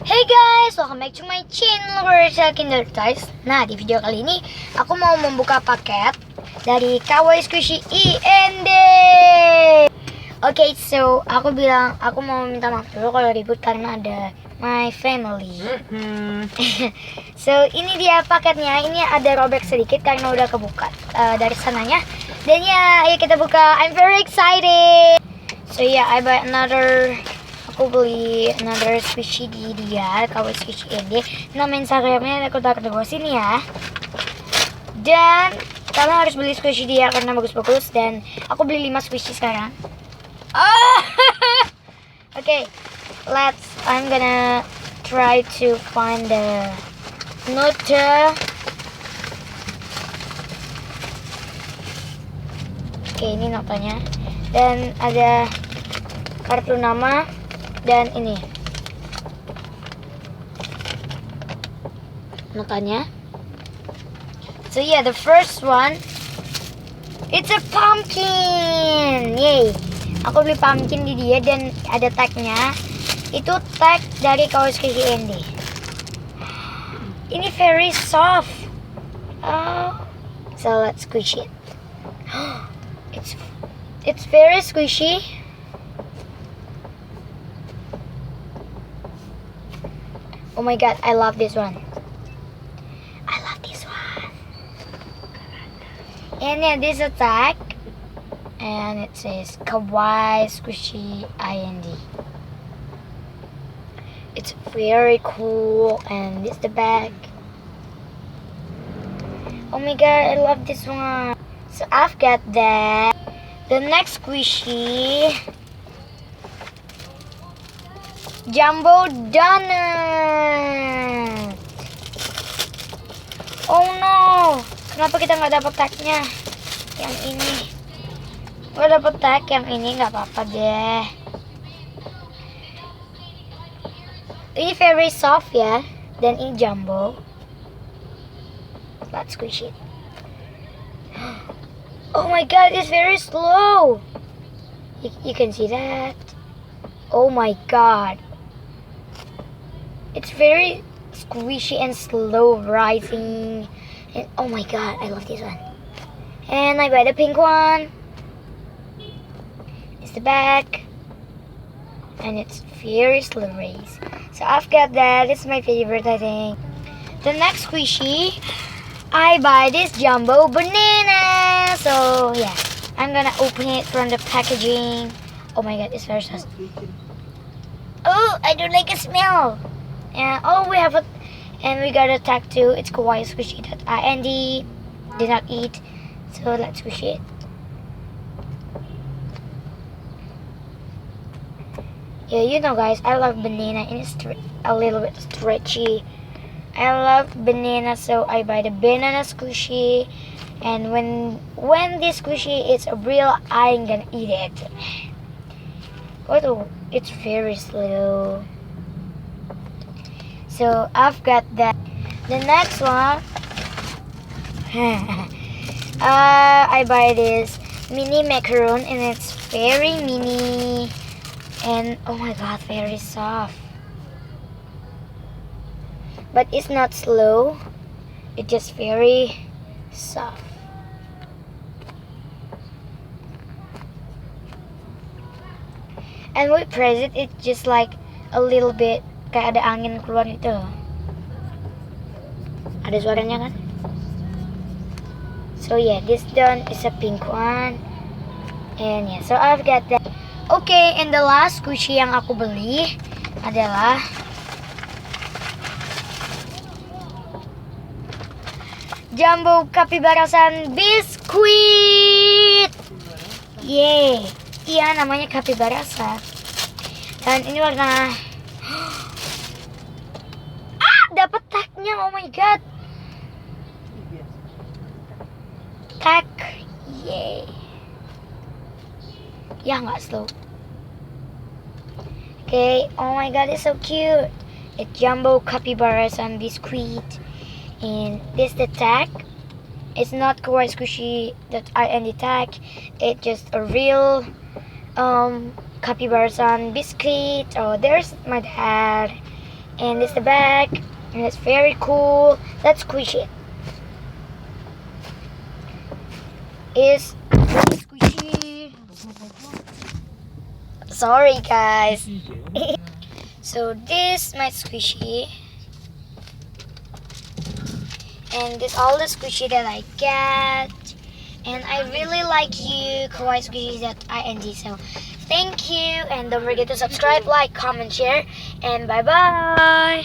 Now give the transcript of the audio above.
Hey guys, welcome back to my channel charisa.kindertoys. Nah, di video kali ini aku mau membuka paket dari kawaiisquishy.ind. Oke, so aku mau minta maaf dulu kalau ribut karena ada my family. So ini dia paketnya. Ini ada robek sedikit karena udah kebuka dari sananya. Dan ya, ayo kita buka. I'm very excited. So yeah, I buy aku beli another squishy di dia, kawaiisquishy.ind. Nama Instagramnya aku taruh di bawah sini ya. Dan kalian harus beli squishy dia karena bagus-bagus. Dan aku beli 5 squishy sekarang. Okay, I'm gonna try to find the no.2. Oke, ini notanya. Dan ada kartu nama. Dan ini notanya. So yeah, the first one, it's a pumpkin. Yay. Aku beli pumpkin di dia dan ada tagnya. Itu tag dari kawaiisquishy.ind. Ini very soft. So let's squish it. It's very squishy. Oh my god, I love this one. I love this one. And yeah, this is a tag. And it says kawaiisquishy.ind. It's very cool. And this is the bag. Oh my god, I love this one. So I've got that. The next squishy, jumbo donut. Oh no, kenapa kita nggak dapat tagnya? Yang ini nggak dapat tag, yang ini nggak apa-apa deh. Ini very soft ya, dan ini jumbo. Let's squish it. Oh my god, it's very slow. You can see that. Oh my god. It's very squishy and slow rising. And oh my god, I love this one. And I buy the pink one. It's the back. And it's very slow race. So I've got that. It's my favorite, I think. The next squishy, I buy this jumbo banana. So yeah, I'm gonna open it from the packaging. Oh my god, it's very soft. Oh, I don't like the smell. And oh, we got a tag too. It's kawaiisquishy.ind. Did not eat. So let's squish it. Yeah, you know guys, I love banana and it's a little bit stretchy. I love banana, so I buy the banana squishy. And when this squishy is real, I'm gonna eat it. Oh, it's very slow. So I've got that. The next one, I buy this mini macaron and it's very mini. And oh my god, very soft. But it's not slow. It's just very soft. And we press it, it's just like a little bit kayak ada angin keluar gitu. Ada suaranya kan? So yeah, this one is a pink one. And yeah, so I've got that. Okay, and the last squishy yang aku beli adalah jumbo capybarasan biskuit. Yeay. Iya, namanya capybarasan. Dan ini warna dapat tagnya. Oh my god. Tag. Yeay. Ya, nggak slow. Okay. Oh my god, it's so cute. It's jumbo capybarasan biscuit. And this the tag. It's not kawaiisquishy.ind tag. It's just a real capybarasan biscuit. Oh, there's my dad. And this is the back, and it's very cool. Let's squish it. It's very squishy. Sorry guys. So this my squishy, and this all the squishy that I get. And I really like you, kawaiisquishy.ind. So thank you, and don't forget to subscribe, like, comment, share, and bye bye.